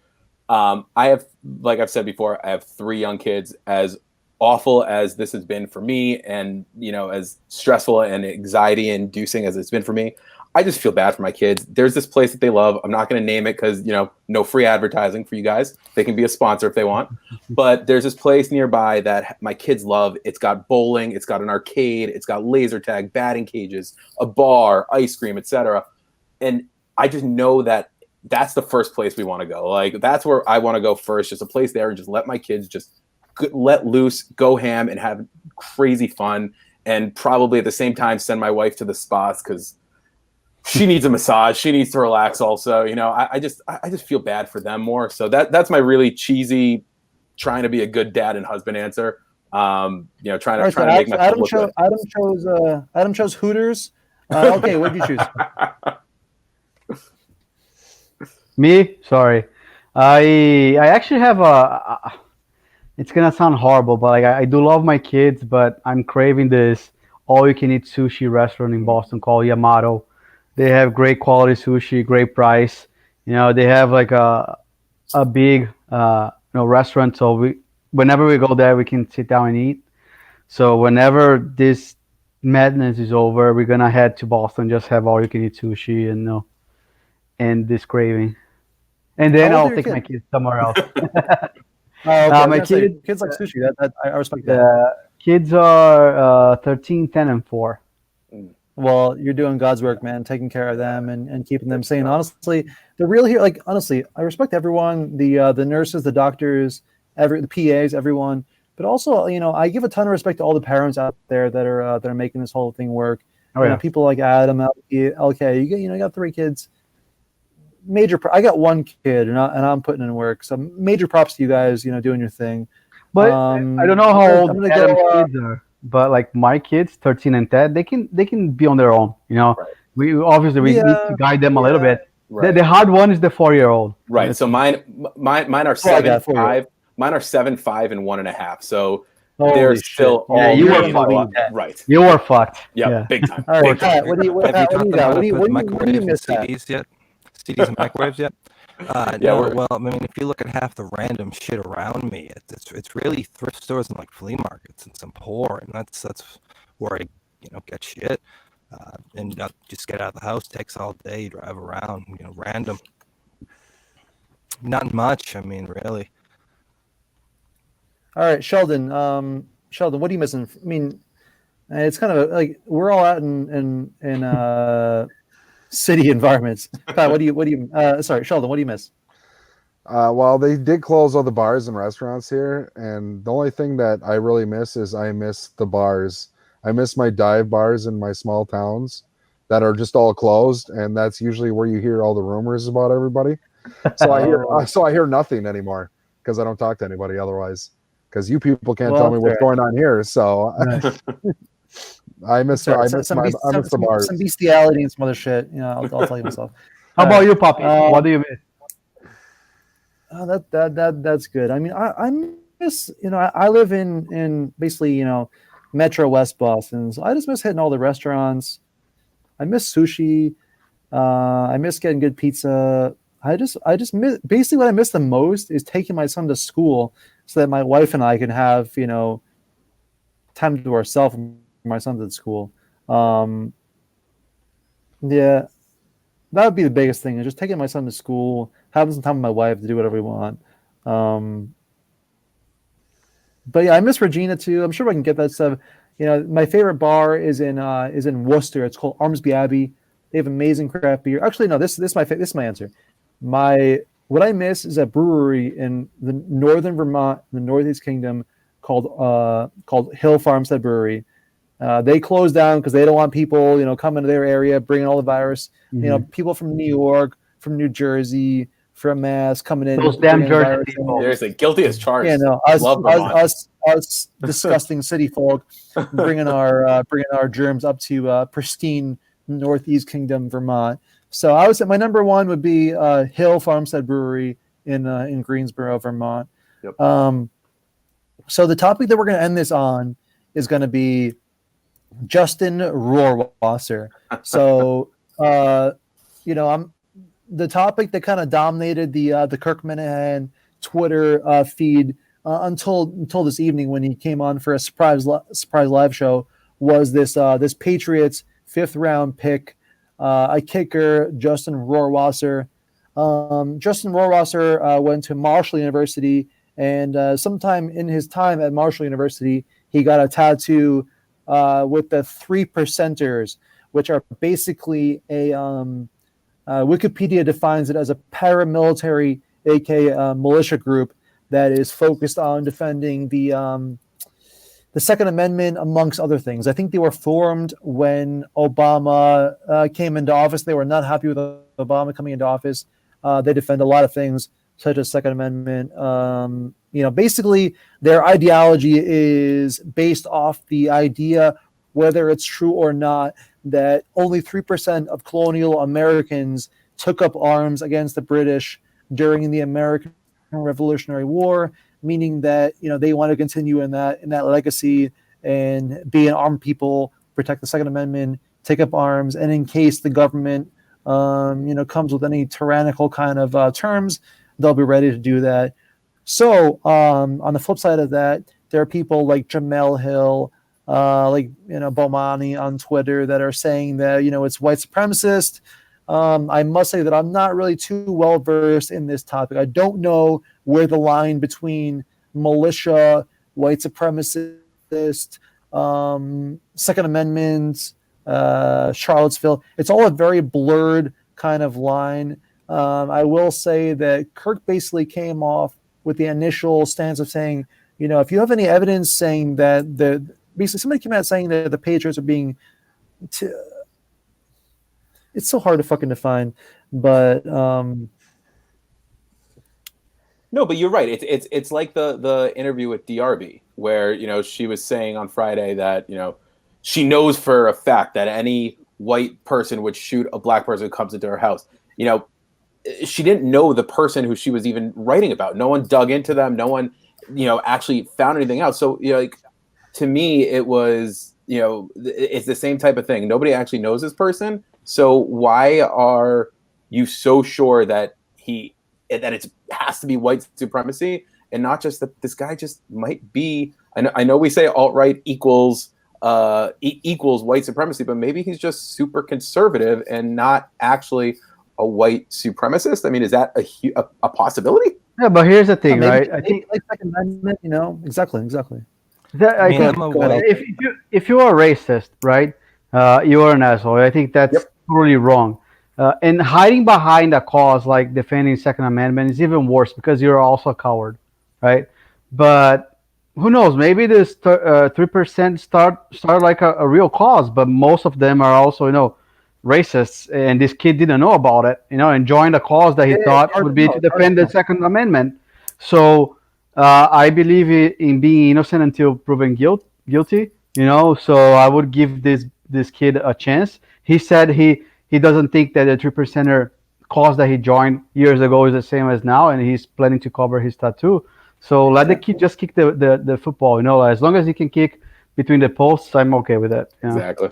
I have, like I've said before, I have 3 young kids. As awful as this has been for me, and as stressful and anxiety inducing as it's been for me, I just feel bad for my kids. There's this place that they love. I'm not going to name it because no free advertising for you guys. They can be a sponsor if they want. But there's this place nearby that my kids love. It's got bowling, it's got an arcade, it's got laser tag, batting cages, a bar, ice cream, etc. And I just know that that's the first place we want to go. Like, that's where I want to go first. Just a place there, and just let my kids just let loose, go ham, and have crazy fun. And probably at the same time send my wife to the spas because she needs a massage. She needs to relax also. I just feel bad for them more. So that's my really cheesy, trying to be a good dad and husband answer. Trying to make my Adam chose Hooters. Okay, what did you choose? Me? Sorry. I actually have it's gonna sound horrible, but I do love my kids, but I'm craving this all-you-can-eat sushi restaurant in Boston called Yamato. They have great quality sushi, great price. They have like a big restaurant, so whenever we go there, we can sit down and eat. So whenever this madness is over, we're gonna head to Boston, just have all you can eat sushi and end this craving. And then I'll take my kids somewhere else. Okay. My kids like sushi. I respect that. Kids are 13, 10, and 4. Well, you're doing God's work, man, taking care of them and keeping them sane. Honestly, the real here, like, honestly, I respect everyone, the nurses, the doctors, the PAs, everyone. But also, I give a ton of respect to all the parents out there that are making this whole thing work. People like Adam, LK, you got 3 kids. I got 1 kid, and I'm putting in work. So major props to you guys, doing your thing. But I don't know how old Adam's kids are. But like my kids, 13 and 10, they can be on their own. Right. We need to guide them a little bit. Right. The hard one is the 4-year-old. Right. So mine are 7, 5. Mine are 7, 5, and 1.5. So they're still all you were fucked. Right. You were fucked. Yeah, big time. All right, Pat, what do you miss CDs yet? CDs and microwaves yet? Well, I mean, if you look at half the random shit around me, it's really thrift stores and like flea markets and some poor, and that's where I get shit. And just get out of the house, takes all day, drive around, random. Not much, I mean, really. All right, Sheldon. Sheldon, what are you missing? I mean, it's kind of like we're all out in city environments. Pat, sorry, Sheldon, what do you miss? Well, they did close all the bars and restaurants here, and the only thing that I really miss is I miss the bars. I miss my dive bars in my small towns that are just all closed, and that's usually where you hear all the rumors about everybody. So I hear nothing anymore because I don't talk to anybody otherwise. Because you people can't tell me what's going on here, so I miss the bars. Some bestiality and some other shit. I'll tell you myself. How about you, Papi? What do you miss? That's good. I mean, I miss. I live in basically Metro West Boston, so I just miss hitting all the restaurants. I miss sushi. I miss getting good pizza. I just miss, basically what I miss the most is taking my son to school so that my wife and I can have time to ourselves when my son's at school. Yeah. that would be the biggest thing, is just taking my son to school, having some time with my wife to do whatever we want. But yeah, I miss Regina too. I'm sure I can get that stuff. My favorite bar is in Worcester. It's called Armsby Abbey. They have amazing craft beer. Actually, no, this is my answer. What I miss is a brewery in the northern Vermont, the Northeast Kingdom, called Hill Farmstead Brewery. They closed down because they don't want people, coming to their area, bringing all the virus. People from New York, from New Jersey, from Mass coming in. Those damn Jersey people. Seriously, guilty as charged. Us disgusting city folk bringing our germs up to pristine Northeast Kingdom, Vermont. So I would say my number one would be Hill Farmstead Brewery in Greensboro, Vermont. Yep. So the topic that we're going to end this on is going to be Justin Rohrwasser. So I'm the topic that kind of dominated the Kirk Minahan Twitter feed until this evening when he came on for a surprise live show was this Patriots 5th round pick, a kicker, Justin Rohrwasser. Justin Rohrwasser went to Marshall University, and sometime in his time at Marshall University, he got a tattoo with the 3 percenters, which are basically Wikipedia defines it as a paramilitary, aka militia group that is focused on defending the Second Amendment, amongst other things. I think they were formed when Obama came into office. They were not happy with Obama coming into office. They defend a lot of things, such as Second Amendment. Basically, their ideology is based off the idea, whether it's true or not, that only 3% of colonial Americans took up arms against the British during the American Revolutionary War, meaning that they want to continue in that legacy and be an armed people, protect the Second Amendment, take up arms, and in case the government comes with any tyrannical kind of terms, they'll be ready to do that. So on the flip side of that, there are people like Jamel Hill, Bomani on Twitter that are saying that it's white supremacist. I must say that I'm not really too well versed in this topic. I don't know where the line between militia, white supremacist, Second Amendment, Charlottesville, it's all a very blurred kind of line. I will say that Kirk basically came off with the initial stance of saying, if you have any evidence saying that basically somebody came out saying that the Patriots are being it's so hard to fucking define, but no, but you're right. It's like the interview with DRB where she was saying on Friday that she knows for a fact that any white person would shoot a black person who comes into her house. She didn't know the person who she was even writing about. No one dug into them. No one actually found anything out. So to me, it was it's the same type of thing. Nobody actually knows this person. So why are you so sure that it has to be white supremacy and not just that this guy just might be? I know we say alt-right equals white supremacy, but maybe he's just super conservative and not actually a white supremacist. I mean, is that a possibility? Yeah, but here's the thing, right? I think like Second Amendment, exactly. I think if you are racist, right, you are an asshole. I think that's totally wrong. And hiding behind a cause like defending Second Amendment is even worse because you're also a coward, right? But who knows? Maybe this 3% start like a real cause, but most of them are also racists, and this kid didn't know about it, and joined a cause that he thought would be to defend the Second Amendment. So I believe in being innocent until proven guilty. So I would give this kid a chance. He said he doesn't think that the 3%er cause that he joined years ago is the same as now, and he's planning to cover his tattoo. So let the kid just kick the football. As long as he can kick between the posts, I'm okay with that. Exactly.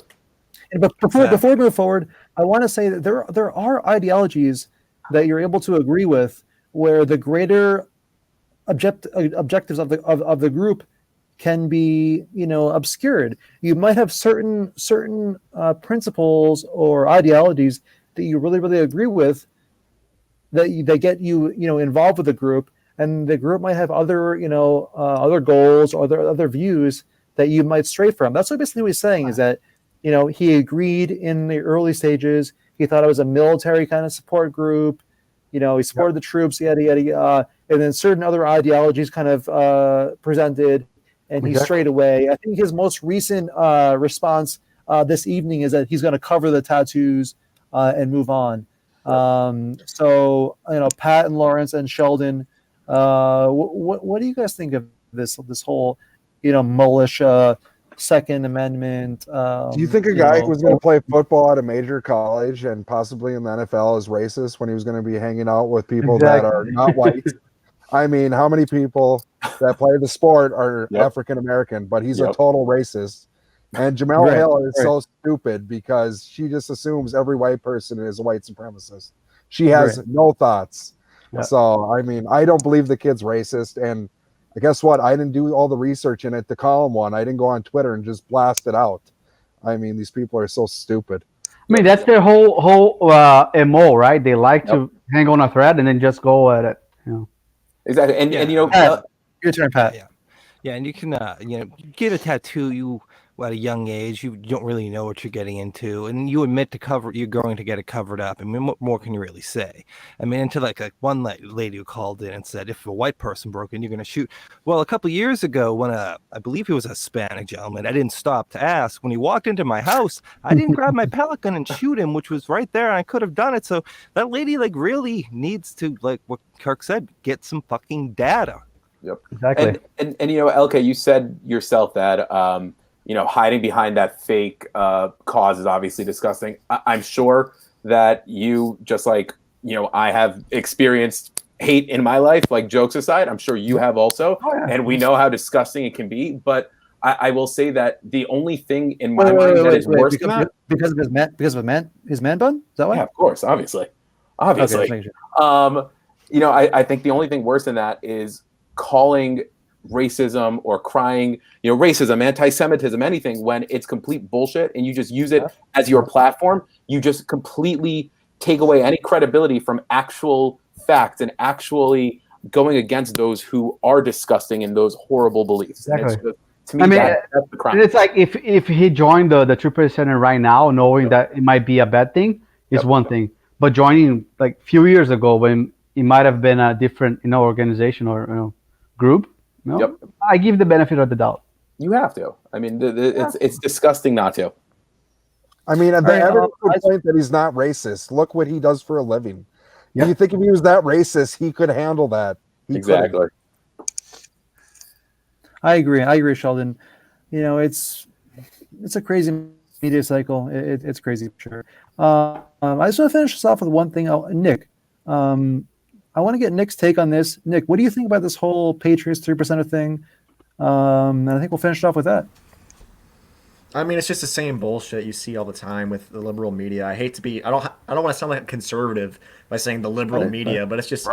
But before we move forward, I want to say that there are ideologies that you're able to agree with, where the greater objectives of the group can be obscured. You might have certain principles or ideologies that you really, really agree with, that they get you, involved with the group, and the group might have other, other goals or other views that you might stray from. That's what basically he's saying is that, he agreed in the early stages. He thought it was a military kind of support group. He supported the troops, yada, yada, yada. And then certain other ideologies kind of presented, and he strayed away. I think his most recent response this evening is that he's going to cover the tattoos and move on. So, Pat and Lawrence and Sheldon, what do you guys think of this whole, militia, Second Amendment? Do you think a guy who was going to play football at a major college and possibly in the NFL is racist when he was going to be hanging out with people that are not white? I mean, how many people that play the sport are African American, but he's a total racist? And Jamel Hill is so stupid because she just assumes every white person is a white supremacist. She has no thoughts. So, I mean, I don't believe the kid's racist. And guess what? I didn't do all the research in it to call him one. I didn't go on Twitter and just blast it out. I mean, these people are so stupid. I mean, that's their whole MO, right? They like to hang on a thread and then just go at it. Exactly. And Pat, your turn, Pat. Yeah, and you can get a tattoo at a young age. You don't really know what you're getting into, and you admit you're going to get it covered up. I mean, what more can you really say? I mean, into like one lady who called in and said, if a white person broke in, you're going to shoot. Well, a couple of years ago, when I believe he was a Hispanic gentleman, I didn't stop to ask. When he walked into my house, I didn't grab my pellet gun and shoot him, which was right there, and I could have done it. So that lady really needs to, like what Kirk said, get some fucking data. Yep. Exactly. And LK, you said yourself that hiding behind that fake cause is obviously disgusting. I'm sure that you, just like I have experienced hate in my life, like jokes aside, I'm sure you have also, and we know how disgusting it can be. But I will say that the only thing in my mind that is worse than that, because of his man bun. Is that why? Yeah, of course, obviously. Okay, I think the only thing worse than that is calling racism or crying, racism, anti-Semitism, anything, when it's complete bullshit and you just use it as your platform. You just completely take away any credibility from actual facts and actually going against those who are disgusting in those horrible beliefs. Exactly. To me, that's the crime. It's like if he joined the Trooper Center right now, knowing that it might be a bad thing, is one thing. But joining like a few years ago when it might have been a different, organization or group, I give the benefit of the doubt. You have to. I mean, it's disgusting not to. I mean, the evidence would point that he's not racist. Look what he does for a living. Do you think if he was that racist, he could handle that? Exactly. I agree, Sheldon. It's a crazy media cycle. It's crazy for sure. I just want to finish this off with one thing. Nick, I want to get Nick's take on this. Nick, what do you think about this whole Patriots 3% thing? And I think we'll finish it off with that. I mean, it's just the same bullshit you see all the time with the liberal media. I hate to be, I don't want to sound like a conservative by saying the liberal media, but it's just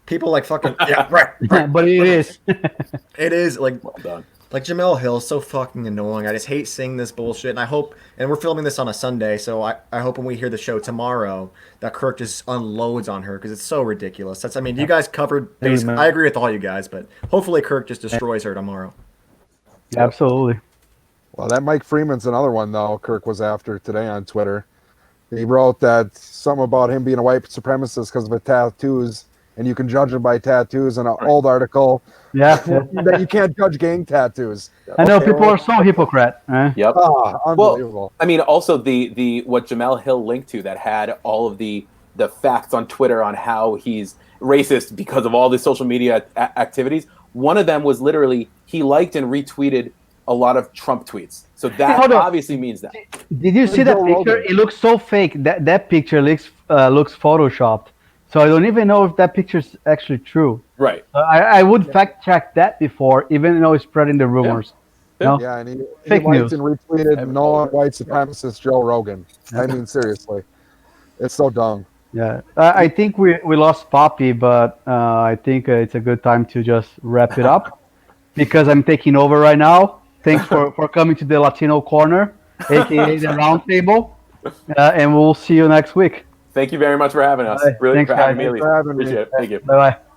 people like fucking, But it is. It is like, like Jamel Hill is so fucking annoying. I just hate seeing this bullshit. And I hope, and we're filming this on a Sunday, so I hope when we hear the show tomorrow that Kirk just unloads on her because it's so ridiculous. You guys covered, basically, I agree with all you guys, but hopefully Kirk just destroys her tomorrow. Absolutely. Well, that Mike Freeman's another one, though, Kirk was after today on Twitter. He wrote that something about him being a white supremacist because of his tattoos, and you can judge him by tattoos in an old article. That you can't judge gang tattoos. I know people are so hypocrite. Yep. Unbelievable. Well, I mean, also the what Jamel Hill linked to that had all of the facts on Twitter on how he's racist because of all the social media activities. One of them was literally he liked and retweeted a lot of Trump tweets. So that obviously means that. Did you see that picture? It looks so fake. That picture looks photoshopped. So I don't even know if that picture is actually true. Right. I would fact check that before, even though it's spreading the rumors. Yeah, and he fake liked news. and retweeted non-white supremacist Joe Rogan. I mean, seriously. It's so dumb. Yeah, I think we lost Papi, but I think it's a good time to just wrap it up because I'm taking over right now. Thanks for coming to the Latino Corner, aka the Round Table, and we'll see you next week. Thank you very much for having us. Bye. Really Thanks, for having guys. me. Thanks for Appreciate it. Thank you. Bye bye.